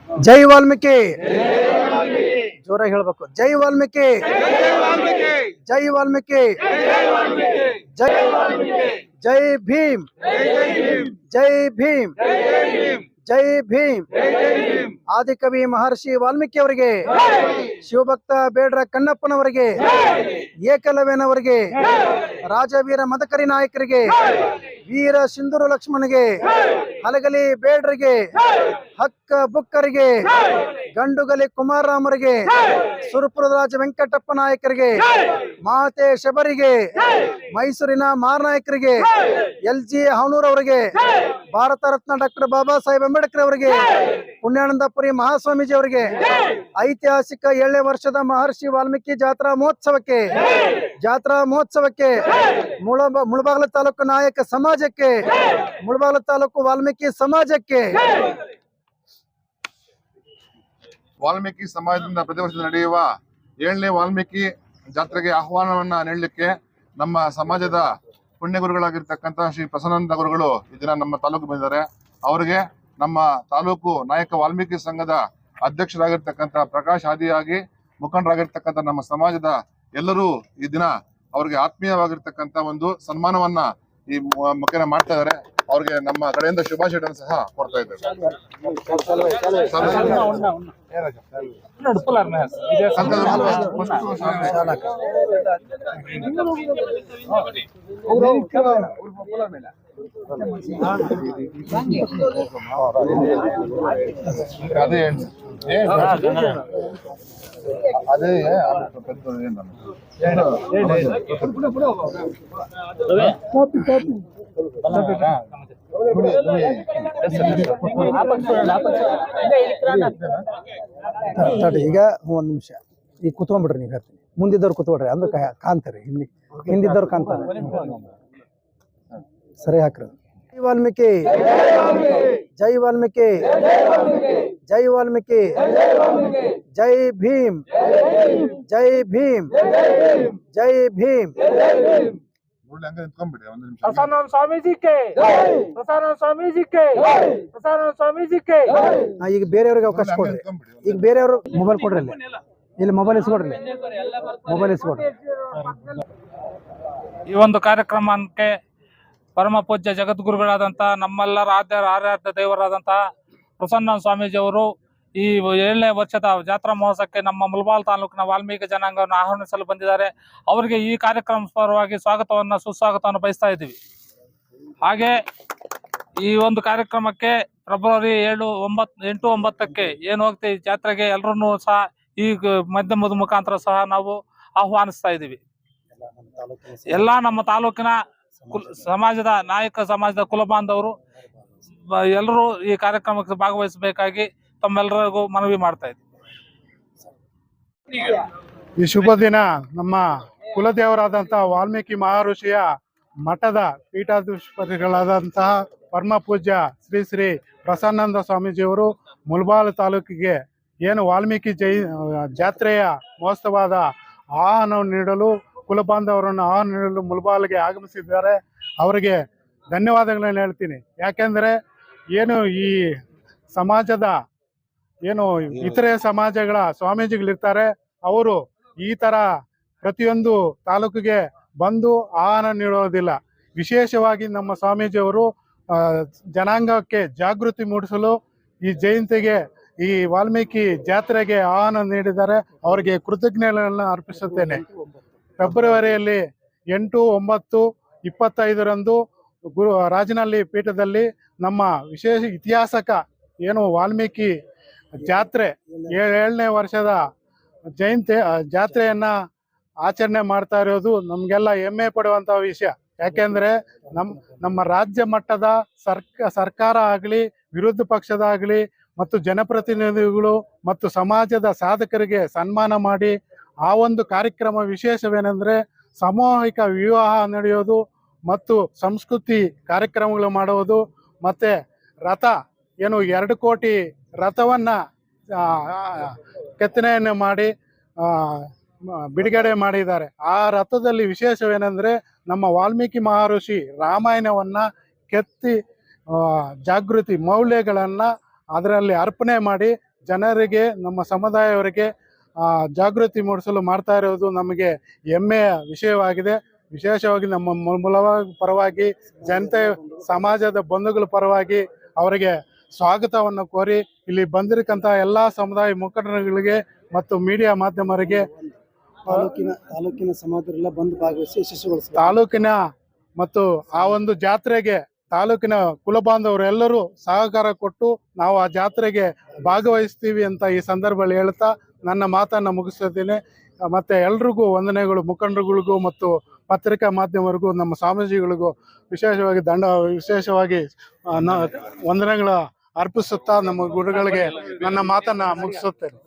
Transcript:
ಜೈ ವಾಲ್ಮೀಕಿ ಜೋರಾಗಿ ಹೇಳ್ಬೇಕು. ಜೈ ವಾಲ್ಮೀಕಿ, ಜೈ ವಾಲ್ಮೀಕಿ, ಜೈ ಜೈ ಭೀಮ್, ಜೈ ಭೀಮ್, ಜೈ ಭೀಮ್. ಆದಿಕವಿ ಮಹರ್ಷಿ ವಾಲ್ಮೀಕಿ ಅವರಿಗೆ, ಶಿವಭಕ್ತ ಬೇಡ್ರ ಕಣ್ಣಪ್ಪನವರಿಗೆ, ಏಕಲವ್ಯನವರಿಗೆ, ರಾಜವೀರ ಮದಕರಿ ನಾಯಕರಿಗೆ, ವೀರ ಸಿಂಧೂರು ಲಕ್ಷ್ಮಣಗೆ, ಹಲಗಲಿ ಬೇಡ್ರಿಗೆ, ಹಕ್ಕ ಬುಕ್ಕರಿಗೆ, ಗಂಡುಗಲಿ ಕುಮಾರರಾಮರಿಗೆ, ಸುರಪುರದ ರಾಜ ವೆಂಕಟಪ್ಪ ನಾಯಕರಿಗೆ, ಮಾತೆ ಶಬರಿಗೆ, ಮೈಸೂರಿನ ಮಾರನಾಯಕರಿಗೆ, LG ಹಾವನೂರ್ ಅವರಿಗೆ, ಭಾರತ ರತ್ನ ಡಾಕ್ಟರ್ ಬಾಬಾ ಸಾಹೇಬ್ ಅಂಬೇಡ್ಕರ್ ಅವರಿಗೆ, ಪುಣ್ಯಾನಂದಪುರಿ ಮಹಾಸ್ವಾಮೀಜಿ ಅವರಿಗೆ, ಐತಿಹಾಸಿಕ 7ನೇ ವರ್ಷದ ಮಹರ್ಷಿ ವಾಲ್ಮೀಕಿ ಜಾತ್ರಾ ಮಹೋತ್ಸವಕ್ಕೆ ಮುಳಬಾಗಿಲು ತಾಲೂಕು ನಾಯಕ ಸಮಾಜಕ್ಕೆ, ಮುಳಬಾಗಿಲು ತಾಲೂಕು ವಾಲ್ಮೀಕಿ ಸಮಾಜಕ್ಕೆ, ವಾಲ್ಮೀಕಿ ಸಮಾಜದಿಂದ ಪ್ರತಿ ವರ್ಷ ನಡೆಯುವ 7ನೇ ವಾಲ್ಮೀಕಿ ಜಾತ್ರೆಗೆ ಆಹ್ವಾನವನ್ನ ನೀಡಲಿಕ್ಕೆ ನಮ್ಮ ಸಮಾಜದ ಪುಣ್ಯಗುರುಗಳಾಗಿರ್ತಕ್ಕಂಥ ಶ್ರೀ ಪ್ರಸನ್ನಾನಂದ ಗುರುಗಳು ಈ ದಿನ ನಮ್ಮ ತಾಲೂಕು ಬಂದಿದ್ದಾರೆ. ಅವರಿಗೆ ನಮ್ಮ ತಾಲೂಕು ನಾಯಕ ವಾಲ್ಮೀಕಿ ಸಂಘದ ಅಧ್ಯಕ್ಷರಾಗಿರ್ತಕ್ಕಂಥ ಪ್ರಕಾಶ್ ಆದಿಯಾಗಿ ಮುಖಂಡರಾಗಿರ್ತಕ್ಕಂಥ ನಮ್ಮ ಸಮಾಜದ ಎಲ್ಲರೂ ಈ ದಿನ ಅವ್ರಿಗೆ ಆತ್ಮೀಯವಾಗಿರ್ತಕ್ಕಂಥ ಒಂದು ಸನ್ಮಾನವನ್ನ ಈ ಮುಖೇನ ಮಾಡ್ತಾ ಇದ್ದಾರೆ. ಅವ್ರಿಗೆ ನಮ್ಮ ಕಡೆಯಿಂದ ಶುಭಾಶಯಗಳನ್ನು ಸಹ ಕೊಡ್ತಾ ಇದ್ದೇವೆ. ಅದೇ ಈಗ ಒಂದ್ ನಿಮಿಷ ಈಗ ಕುತ್ಕೊಂಡ್ಬಿಡ್ರಿ. ನೀವು ಹೇಳ್ತೀನಿ ಮುಂದಿದ್ದವ್ರು ಕುತ್ಕೊಡ್ರಿ, ಅಂದ್ರೆ ಕಾಣ್ತಾರೆ, ಹಿಂದಿದ್ದವ್ರು ಕಾಣ್ತಾರೆ. ಸರಿ ಹಾಕ್ರಿ. ಜೈ ವಾಲ್ಮೀಕಿ, ಜೈ ವಾಲ್ಮೀಕಿ, ಜೈ ವಾಲ್ಮೀಕಿ, ಜೈ ಭೀಮ್, ಜೈ ಭೀಮ್, ಜೈ ಭೀಮ್. ಪ್ರಸನ್ನಾನಂದ ಸ್ವಾಮೀಜಿಗೆ, ಪ್ರಸನ್ನಾನಂದ ಸ್ವಾಮೀಜಿಗೆ, ಪ್ರಸನ್ನಾನಂದ ಸ್ವಾಮೀಜಿಗೆ. ಈಗ ಬೇರೆಯವ್ರಿಗೆ ಅವಕಾಶ ಕೊಡ್ರಿ. ಈಗ ಬೇರೆಯವರು ಮೊಬೈಲ್ ಕೊಡ್ರಿ, ಇಲ್ಲಿ ಮೊಬೈಲ್ ಇಸ್ಕೊಡ್ರಿ, ಮೊಬೈಲ್ ಇಸ್ಕೊಡ್ರಿ. ಈ ಒಂದು ಕಾರ್ಯಕ್ರಮಕ್ಕೆ ಪರಮ ಪೂಜ್ಯ ಜಗದ್ಗುರುಗಳಾದಂಥ ನಮ್ಮೆಲ್ಲರ ಆರಾಧ್ಯ ದೇವರಾದಂತಹ ಪ್ರಸನ್ನಾನಂದ ಸ್ವಾಮೀಜಿ ಅವರು ಈ 7ನೇ ವರ್ಷದ ಜಾತ್ರಾ ಮಹೋತ್ಸವಕ್ಕೆ ನಮ್ಮ ಮುಳಬಾಗಿಲು ತಾಲೂಕಿನ ವಾಲ್ಮೀಕಿ ಜನಾಂಗವನ್ನು ಆಹ್ವಾನಿಸಲು ಬಂದಿದ್ದಾರೆ. ಅವರಿಗೆ ಈ ಕಾರ್ಯಕ್ರಮ ಪರವಾಗಿ ಸುಸ್ವಾಗತವನ್ನು ಬಯಸ್ತಾ ಇದ್ದೀವಿ. ಹಾಗೆ ಈ ಒಂದು ಕಾರ್ಯಕ್ರಮಕ್ಕೆ ಫೆಬ್ರವರಿ 8-9ಕ್ಕೆ ಏನು ಹೋಗ್ತೀವಿ ಜಾತ್ರೆಗೆ ಎಲ್ಲರನ್ನೂ ಸಹ ಈ ಮಾಧ್ಯಮದ ಮುಖಾಂತರ ಸಹ ನಾವು ಆಹ್ವಾನಿಸ್ತಾ ಇದ್ದೀವಿ. ಎಲ್ಲ ನಮ್ಮ ತಾಲೂಕಿನ ಸಮಾಜದ ಕುಲ ಬಾಂಧವರು ಎಲ್ಲರೂ ಈ ಕಾರ್ಯಕ್ರಮಕ್ಕೆ ಭಾಗವಹಿಸಬೇಕಾಗಿ ತಮ್ಮೆಲ್ಲರಿಗೂ ಮನವಿ ಮಾಡ್ತಾ ಇದ್ದೀವಿ. ಈ ಶುಭ ದಿನ ನಮ್ಮ ಕುಲದೇವರಾದಂತಹ ವಾಲ್ಮೀಕಿ ಮಹರ್ಷಿಯ ಮಠದ ಪೀಠಾಧೀಶ್ವರಿಗಳಾದಂತಹ ಪರಮ ಪೂಜ್ಯ ಶ್ರೀ ಶ್ರೀ ಪ್ರಸನ್ನಾನಂದ ಸ್ವಾಮೀಜಿಯವರು ಮುಳಬಾಗಿಲು ತಾಲೂಕಿಗೆ ಏನು ವಾಲ್ಮೀಕಿ ಜಾತ್ರೆಯ ಮಹೋತ್ಸವದ ಆಹ್ವಾನವನ್ನು ನೀಡಲು ಕುಲಬಾಂಧವರನ್ನು ಆಹ್ವಾನ ನೀಡಲು ಮುಳಬಾಗಿಲಿಗೆ ಆಗಮಿಸಿದ್ದಾರೆ. ಅವರಿಗೆ ಧನ್ಯವಾದಗಳನ್ನು ಹೇಳ್ತೀನಿ. ಯಾಕೆಂದರೆ ಏನು ಈ ಸಮಾಜದ ಏನು ಇತರೆ ಸಮಾಜಗಳ ಸ್ವಾಮೀಜಿಗಳಿರ್ತಾರೆ, ಅವರು ಈ ಥರ ಪ್ರತಿಯೊಂದು ತಾಲೂಕಿಗೆ ಬಂದು ಆಹ್ವಾನ ನೀಡೋದಿಲ್ಲ. ವಿಶೇಷವಾಗಿ ನಮ್ಮ ಸ್ವಾಮೀಜಿಯವರು ಜನಾಂಗಕ್ಕೆ ಜಾಗೃತಿ ಮೂಡಿಸಲು ಈ ಜಯಂತಿಗೆ ಈ ವಾಲ್ಮೀಕಿ ಜಾತ್ರೆಗೆ ಆಹ್ವಾನ ನೀಡಿದ್ದಾರೆ. ಅವರಿಗೆ ಕೃತಜ್ಞತೆಗಳನ್ನು ಅರ್ಪಿಸುತ್ತೇನೆ. ಫೆಬ್ರವರಿಯಲ್ಲಿ 8-9-25ರಂದು ರಾಜನಹಳ್ಳಿ ಪೀಠದಲ್ಲಿ ನಮ್ಮ ವಿಶೇಷ ಇತಿಹಾಸಕ ಏನು ವಾಲ್ಮೀಕಿ ಜಾತ್ರೆ 7ನೇ ವರ್ಷದ ಜಾತ್ರೆಯನ್ನ ಆಚರಣೆ ಮಾಡ್ತಾ ಇರೋದು ನಮಗೆಲ್ಲ ಹೆಮ್ಮೆ ಪಡುವಂಥ ವಿಷಯ. ಯಾಕೆಂದರೆ ನಮ್ಮ ರಾಜ್ಯ ಮಟ್ಟದ ಸರ್ಕಾರ ಆಗಲಿ, ವಿರೋಧ ಪಕ್ಷದಾಗಲಿ ಮತ್ತು ಜನಪ್ರತಿನಿಧಿಗಳು ಮತ್ತು ಸಮಾಜದ ಸಾಧಕರಿಗೆ ಸನ್ಮಾನ ಮಾಡಿ ಆ ಒಂದು ಕಾರ್ಯಕ್ರಮ ವಿಶೇಷವೇನೆಂದರೆ ಸಾಮೂಹಿಕ ವಿವಾಹ ನಡೆಯೋದು ಮತ್ತು ಸಂಸ್ಕೃತಿ ಕಾರ್ಯಕ್ರಮಗಳು ಮಾಡುವುದು. ಮತ್ತು ರಥ ಏನು 2 ಕೋಟಿ ರಥವನ್ನು ಕೆತ್ತನೆಯನ್ನು ಮಾಡಿ ಬಿಡುಗಡೆ ಮಾಡಿದ್ದಾರೆ. ಆ ರಥದಲ್ಲಿ ವಿಶೇಷವೇನೆಂದರೆ ನಮ್ಮ ವಾಲ್ಮೀಕಿ ಮಹರ್ಷಿ ರಾಮಾಯಣವನ್ನು ಕೆತ್ತಿ ಜಾಗೃತಿ ಮೌಲ್ಯಗಳನ್ನು ಅದರಲ್ಲಿ ಅರ್ಪಣೆ ಮಾಡಿ ಜನರಿಗೆ, ನಮ್ಮ ಸಮುದಾಯವರಿಗೆ ಜಾಗೃತಿ ಮೂಡಿಸಲು ಮಾಡ್ತಾ ಇರೋದು ನಮಗೆ ಹೆಮ್ಮೆಯ ವಿಷಯವಾಗಿದೆ. ವಿಶೇಷವಾಗಿ ನಮ್ಮ ಮೂಲವ ಪರವಾಗಿ, ಜನತೆ ಸಮಾಜದ ಬಂಧುಗಳ ಪರವಾಗಿ ಅವರಿಗೆ ಸ್ವಾಗತವನ್ನು ಕೋರಿ, ಇಲ್ಲಿ ಬಂದಿರಕ್ಕಂಥ ಎಲ್ಲ ಸಮುದಾಯ ಮುಖಂಡರುಗಳಿಗೆ ಮತ್ತು ಮೀಡಿಯಾ ಮಾಧ್ಯಮರಿಗೆ, ತಾಲೂಕಿನ ಸಮಾಜರೆಲ್ಲ ಬಂದು ಭಾಗವಹಿಸಿ ಯಶಸ್ವಿಗೊಳಿಸಿ ತಾಲೂಕಿನ ಮತ್ತು ಆ ಒಂದು ಜಾತ್ರೆಗೆ ತಾಲೂಕಿನ ಕುಲಬಾಂಧವರು ಎಲ್ಲರೂ ಸಹಕಾರ ಕೊಟ್ಟು ನಾವು ಆ ಜಾತ್ರೆಗೆ ಭಾಗವಹಿಸ್ತೀವಿ ಅಂತ ಈ ಸಂದರ್ಭದಲ್ಲಿ ಹೇಳ್ತಾ ನನ್ನ ಮಾತನ್ನು ಮುಗಿಸ್ತಿದ್ದೇನೆ. ಮತ್ತೆ ಎಲ್ರಿಗೂ ವಂದನೆಗಳು, ಮುಖಂಡರುಗಳಿಗೂ ಮತ್ತು ಪತ್ರಿಕಾ ಮಾಧ್ಯಮರಿಗೂ, ನಮ್ಮ ಸ್ವಾಮೀಜಿಗಳಿಗೂ ವಿಶೇಷವಾಗಿ ವಂದನೆಗಳ ಅರ್ಪಿಸುತ್ತಾ ನಮ್ಮ ಗುರುಗಳಿಗೆ ನನ್ನ ಮಾತನ್ನ ಮುಗಿಸುತ್ತೇನೆ.